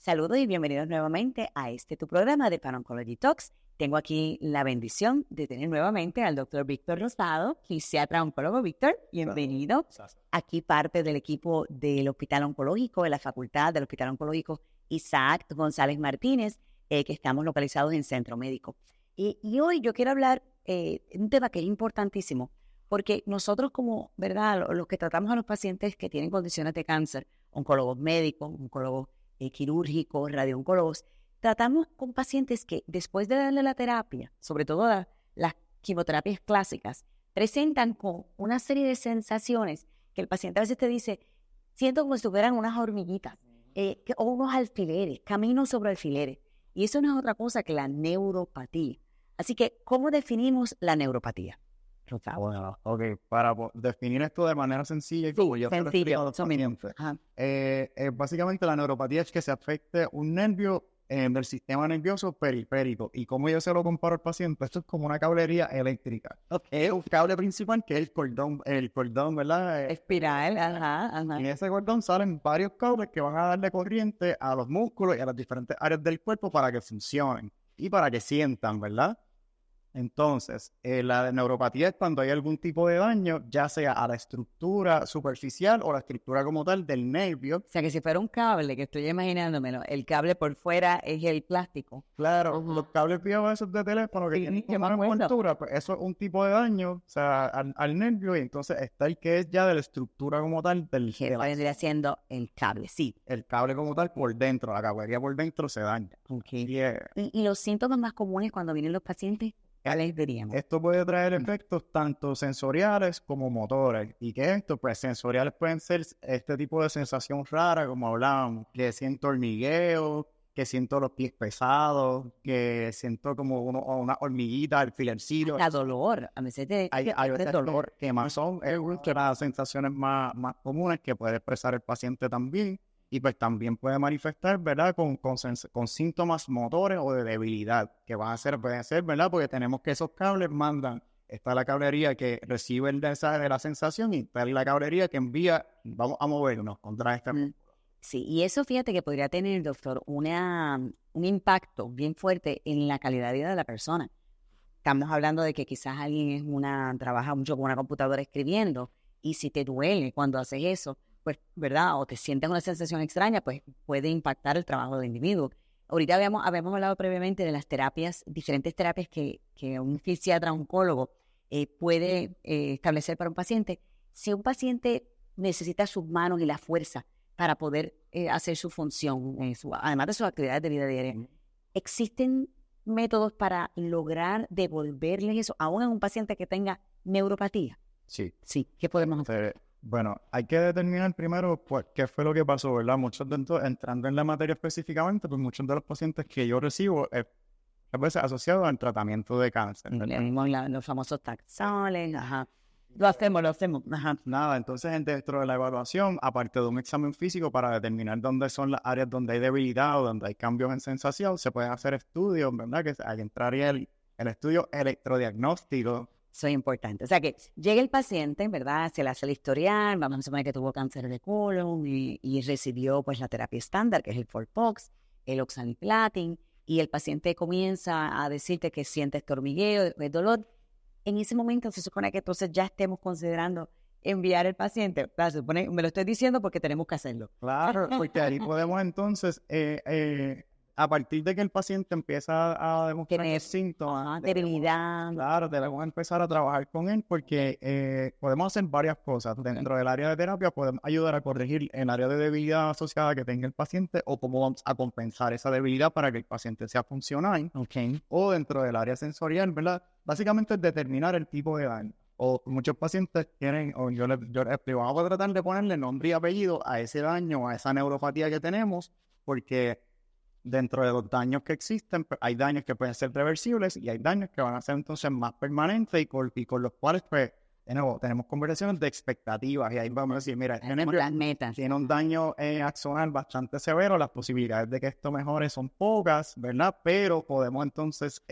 Saludos y bienvenidos nuevamente a tu programa de Pan Oncology Talks. Tengo aquí la bendición de tener nuevamente al doctor Víctor Rosado, fisiatra oncólogo. Víctor, bienvenido. Aquí parte del equipo del Hospital Oncológico, de la Facultad del Hospital Oncológico Isaac González Martínez, que estamos localizados en Centro Médico. Y hoy yo quiero hablar de un tema que es importantísimo, porque nosotros como, ¿verdad?, los que tratamos a los pacientes que tienen condiciones de cáncer, oncólogos médicos, oncólogos quirúrgicos, radiooncólogos, tratamos con pacientes que después de darle la terapia, sobre todo las quimioterapias clásicas, presentan con una serie de sensaciones que el paciente a veces te dice, siento como si tuvieran unas hormiguitas o unos alfileres, camino sobre alfileres. Y eso no es otra cosa que la neuropatía. Así que, ¿cómo definimos la neuropatía? Bueno, ok, para definir esto de manera sencilla y como yo sencillo, a los pacientes, básicamente la neuropatía es que se afecte un nervio del sistema nervioso periférico. Y como yo se lo comparo al paciente, esto es como una cablería eléctrica. Es un cable principal que es el cordón, ¿verdad? Espiral, ajá. Y en ese cordón salen varios cables que van a darle corriente a los músculos y a las diferentes áreas del cuerpo para que funcionen y para que sientan, ¿verdad? Entonces, la neuropatía es cuando hay algún tipo de daño, ya sea a la estructura superficial o la estructura como tal del nervio. O sea, que si fuera un cable, que estoy imaginándomelo, el cable por fuera es el plástico. Claro, los cables viejos esos de teléfono que tienen que más cobertura, pues eso es un tipo de daño, o sea, al nervio, y entonces está el que es ya de la estructura como tal del que vendría siendo el cable, sí. El cable como tal por dentro, la cablería por dentro se daña. Okay. ¿Y los síntomas más comunes cuando vienen los pacientes? ¿Cuáles diríamos? Esto puede traer efectos tanto sensoriales como motores. ¿Y qué es esto? Pues sensoriales pueden ser este tipo de sensación rara, como hablábamos, que siento hormigueo, que siento los pies pesados, que siento como una hormiguita, alfilercillo. La dolor, a veces hay dolor. Que más son las sensaciones más comunes que puede expresar el paciente también. Y pues también puede manifestar, ¿verdad?, con síntomas motores o de debilidad, que pueden ser, ¿verdad?, porque tenemos que esos cables está la cablería que recibe el mensaje de la sensación y está la cablería que envía, vamos a movernos contra esta. Sí, y eso fíjate que podría tener, doctor, un impacto bien fuerte en la calidad de vida de la persona. Estamos hablando de que quizás alguien trabaja mucho con una computadora escribiendo, y si te duele cuando haces eso, pues, ¿verdad? O te sientes una sensación extraña, pues puede impactar el trabajo del individuo. Ahorita habíamos hablado previamente de las terapias, diferentes terapias que un fisiatra oncólogo puede establecer para un paciente. Si un paciente necesita sus manos y la fuerza para poder hacer su función, además de sus actividades de vida diaria, ¿existen métodos para lograr devolverles eso, aún en un paciente que tenga neuropatía? Sí. Sí, ¿qué podemos hacer? Bueno, hay que determinar primero pues, qué fue lo que pasó, ¿verdad? Entrando en la materia específicamente, pues muchos de los pacientes que yo recibo a veces asociados al tratamiento de cáncer. Los famosos taxones, ajá. Lo hacemos, ajá. Nada, entonces dentro de la evaluación, aparte de un examen físico para determinar dónde son las áreas donde hay debilidad o donde hay cambios en sensación, se pueden hacer estudios, ¿verdad? Que ahí entraría el estudio electrodiagnóstico. Eso es importante. O sea, que llegue el paciente, ¿verdad? Se le hace el historial, vamos a suponer que tuvo cáncer de colon y recibió pues la terapia estándar, que es el FOLFOX, el oxaliplatin, y el paciente comienza a decirte que siente este hormigueo, el dolor. En ese momento se supone que entonces ya estemos considerando enviar el paciente. Claro, se supone, me lo estoy diciendo porque tenemos que hacerlo. Claro, porque ahí podemos entonces... a partir de que el paciente empieza a demostrar síntomas, debilidad. Claro, debemos empezar a trabajar con él porque podemos hacer varias cosas. Dentro del área de terapia podemos ayudar a corregir el área de debilidad asociada que tenga el paciente o cómo vamos a compensar esa debilidad para que el paciente sea funcional. Okay. O dentro del área sensorial, ¿verdad? Básicamente es determinar el tipo de daño. O muchos pacientes quieren, o yo les explico, vamos a tratar de ponerle nombre y apellido a ese daño, a esa neuropatía que tenemos, porque dentro de los daños que existen, pues, hay daños que pueden ser reversibles y hay daños que van a ser entonces más permanentes y con los cuales, pues, de nuevo, tenemos conversaciones de expectativas y ahí vamos a decir, mira, las metas. Tiene un daño axonal bastante severo, las posibilidades de que esto mejore son pocas, ¿verdad? Pero podemos entonces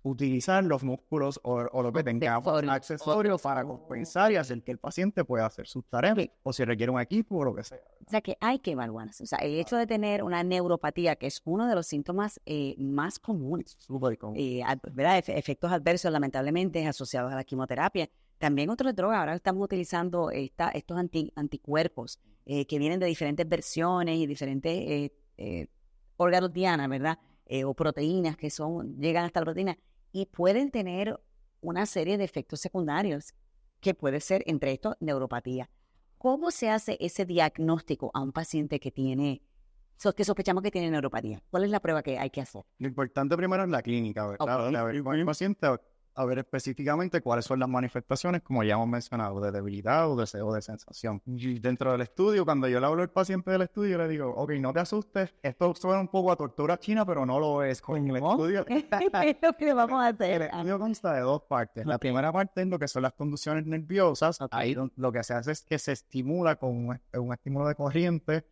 utilizar los músculos o lo que tengamos accesorios para compensar y hacer que el paciente pueda hacer sus tareas o si requiere un equipo o lo que sea. O sea, que hay que evaluarse. O sea, el hecho de tener una neuropatía, que es uno de los síntomas más comunes, ¿verdad? Efectos adversos, lamentablemente, asociados a la quimioterapia. También otras drogas. Ahora estamos utilizando estos anticuerpos que vienen de diferentes versiones y diferentes órganos diana, ¿verdad? O proteínas que llegan hasta la proteína y pueden tener una serie de efectos secundarios que puede ser, entre estos, neuropatía. ¿Cómo se hace ese diagnóstico a un paciente que sospechamos que tiene neuropatía? ¿Cuál es la prueba que hay que hacer? Lo importante primero es la clínica, ¿verdad? Okay. A ver con el paciente, a ver específicamente cuáles son las manifestaciones, como ya hemos mencionado, de debilidad o de sensación. Y dentro del estudio, cuando yo le hablo al paciente del estudio, le digo, ok, no te asustes, esto suena un poco a tortura china, pero no lo es. Con el estudio, ¿Qué es lo que vamos a hacer? el estudio consta de dos partes. La primera parte es lo que son las conducciones nerviosas. Ahí lo que se hace es que se estimula con un estímulo de corriente.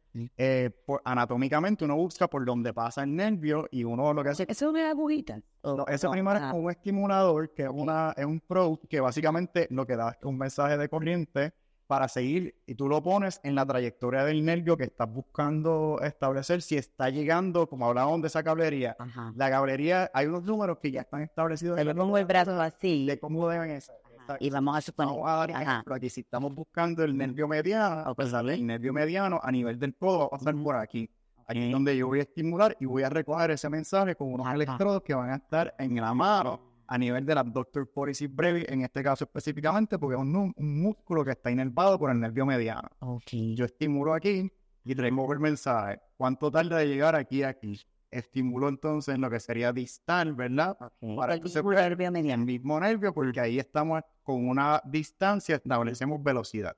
Anatómicamente uno busca por donde pasa el nervio y uno lo que hace... ¿Eso es una agujita? No, ese primero es un estimulador que es un probe que básicamente lo que da es un mensaje de corriente para seguir y tú lo pones en la trayectoria del nervio que estás buscando establecer si está llegando, como hablábamos de esa cablería. Ajá. La cablería, hay unos números que ya están establecidos. Le pongo el brazo así. De cómo deben ser. Y vamos a suponer. Vamos a dar ejemplo. Aquí si estamos buscando el nervio mediano, el nervio mediano a nivel del codo va a pasar por aquí. Aquí es donde yo voy a estimular y voy a recoger ese mensaje con unos electrodos que van a estar en la mano a nivel de la abductor pollicis brevis, en este caso específicamente, porque es un músculo que está inervado por el nervio mediano. Okay. Yo estimulo aquí y traigo el mensaje. ¿Cuánto tarda de llegar aquí a aquí? Estimulo entonces lo que sería distal, ¿verdad? Okay. Para el que se mismo nervio mediano. el mismo nervio, porque ahí estamos con una distancia, establecemos velocidad.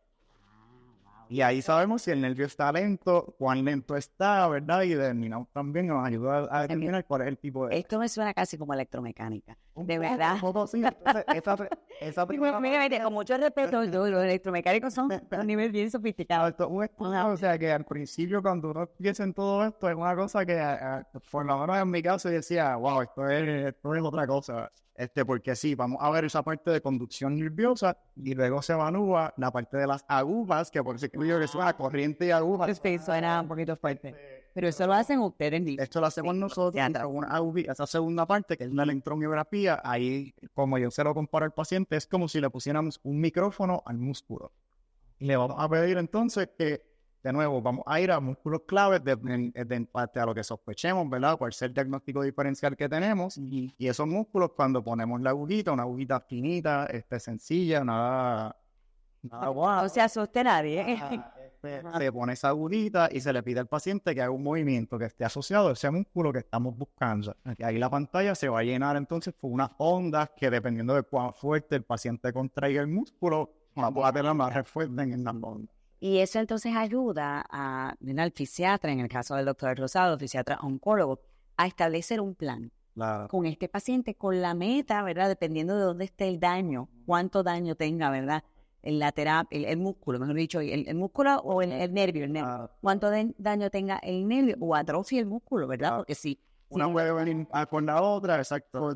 Y ahí sabemos si el nervio está lento, cuán lento está, ¿verdad? Y determinamos también, nos ayuda a determinar cuál es el tipo de... Esto me suena casi como electromecánica. De verdad. Sí, entonces, esa primera... Mira, con mucho respeto, los electromecánicos son a un nivel bien sofisticado. Esto es un estudio, o sea, que al principio cuando uno piensa en todo esto es una cosa que, por lo menos en mi caso, yo decía, wow, esto es otra cosa. Porque sí, vamos a ver esa parte de conducción nerviosa y luego se evalúa la parte de las agujas, que por eso creo que suena corriente y agujas. Sí, suena un poquito fuerte. Pero eso lo hacen ustedes. Esto lo hacemos nosotros, esa segunda parte, que es una electromiografía, ahí, como yo se lo comparo al paciente, es como si le pusiéramos un micrófono al músculo. Y le vamos a pedir entonces que, de nuevo, vamos a ir a músculos claves de parte a lo que sospechemos, ¿verdad? Cuál es el diagnóstico diferencial que tenemos. Y esos músculos, cuando ponemos la agujita, una agujita finita, sencilla, nada guau. No se asuste nadie. Se pone esa agujita y se le pide al paciente que haga un movimiento que esté asociado a ese músculo que estamos buscando. Y ahí la pantalla se va a llenar entonces por unas ondas que, dependiendo de cuán fuerte el paciente contraiga el músculo, va a tener más respuesta en las ondas. Y eso entonces ayuda al fisiatra, en el caso del doctor Rosado, fisiatra oncólogo, a establecer un plan con este paciente, con la meta, ¿verdad? Dependiendo de dónde esté el daño, cuánto daño tenga, ¿verdad? En la terapia, el músculo, mejor dicho, el músculo o el nervio, cuánto daño tenga el nervio o atrofia el músculo, ¿verdad? Porque si una puede venir con la otra, exacto.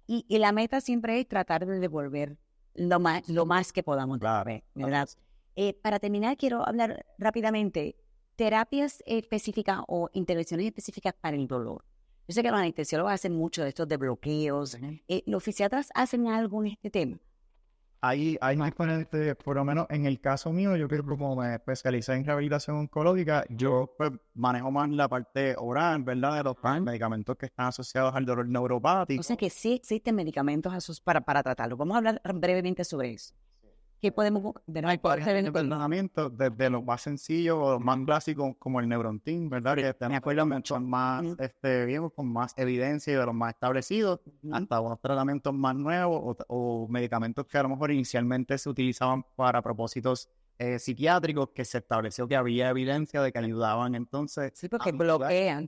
Y la meta siempre es tratar de devolver lo más que podamos devolver, ¿verdad? Para terminar, quiero hablar rápidamente terapias específicas o intervenciones específicas para el dolor. Yo sé que los anestesiólogos hacen mucho de estos de bloqueos. ¿Los fisiatras hacen algo en este tema? Hay diferentes, por lo menos en el caso mío, yo creo que como me especialicé en rehabilitación oncológica, yo pues manejo más la parte oral, ¿verdad? De los medicamentos que están asociados al dolor neuropático. O sea que sí existen medicamentos para tratarlo. Vamos a hablar brevemente sobre eso. ¿Qué podemos tratamientos desde los más sencillos o los más clásicos como el Neurontin, ¿verdad? Que me acuerdo mucho más viejos con más evidencia y de los más establecidos, hasta unos tratamientos más nuevos o medicamentos que a lo mejor inicialmente se utilizaban para propósitos psiquiátricos, que se estableció que había evidencia de que ayudaban entonces. Sí, porque bloquean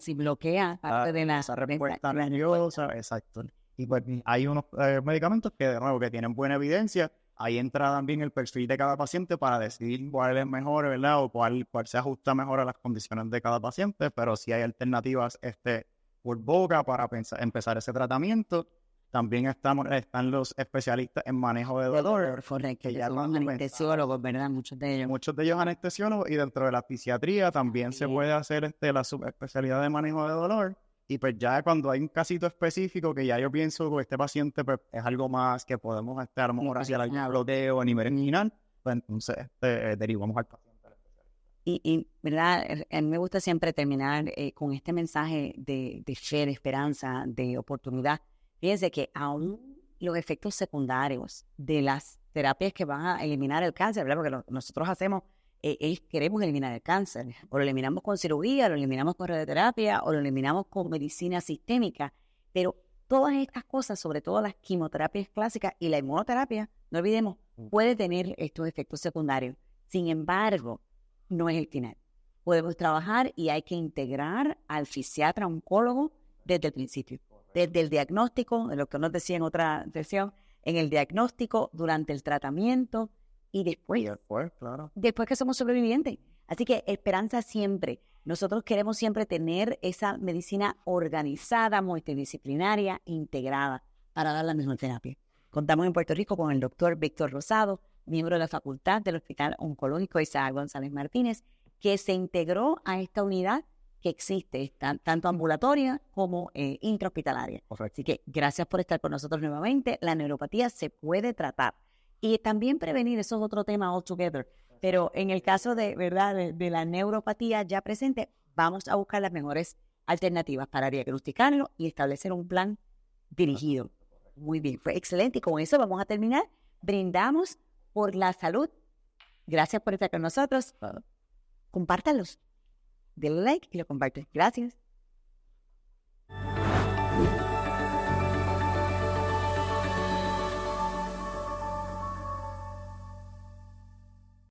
parte de la respuesta nerviosa, exacto. Y pues hay unos medicamentos que de nuevo que tienen buena evidencia. Ahí entra también el perfil de cada paciente para decidir cuál es mejor, ¿verdad? O cuál se ajusta mejor a las condiciones de cada paciente, pero sí hay alternativas por boca para empezar ese tratamiento. También están los especialistas en manejo de dolor. Correcto, que ya son anestesiólogos, ¿verdad? Muchos de ellos anestesiólogos, y dentro de la fisiatría también se puede hacer la subespecialidad de manejo de dolor. Y pues ya cuando hay un casito específico que ya yo pienso que este paciente pues, es algo más que podemos estar a lo mejor hacia el bloqueo a nivel inguinal, pues entonces derivamos al paciente. Y ¿verdad? A mí me gusta siempre terminar con este mensaje de fe, de esperanza, de oportunidad. Fíjense que aún los efectos secundarios de las terapias que van a eliminar el cáncer, ¿verdad? Porque nosotros hacemos, queremos eliminar el cáncer, o lo eliminamos con cirugía, lo eliminamos con radioterapia, o lo eliminamos con medicina sistémica, pero todas estas cosas, sobre todo las quimioterapias clásicas y la inmunoterapia, no olvidemos, puede tener estos efectos secundarios. Sin embargo, no es el final. Podemos trabajar y hay que integrar al fisiatra oncólogo desde el principio, desde el diagnóstico, de lo que nos decía en otra sesión, en el diagnóstico, durante el tratamiento y después, claro. Después que somos sobrevivientes. Así que esperanza siempre. Nosotros queremos siempre tener esa medicina organizada, multidisciplinaria, integrada para dar la mejor terapia. Contamos en Puerto Rico con el doctor Víctor Rosado, miembro de la facultad del Hospital Oncológico Isaac González Martínez, que se integró a esta unidad que existe, tanto ambulatoria como intrahospitalaria. Así que gracias por estar con nosotros nuevamente. La neuropatía se puede tratar y también prevenir, eso es otro tema altogether. Pero en el caso de, ¿verdad? de la neuropatía ya presente, vamos a buscar las mejores alternativas para diagnosticarlo y establecer un plan dirigido. Muy bien, fue excelente. Y con eso vamos a terminar. Brindamos por la salud. Gracias por estar con nosotros. Compártanlos. Denle like y lo comparten. Gracias.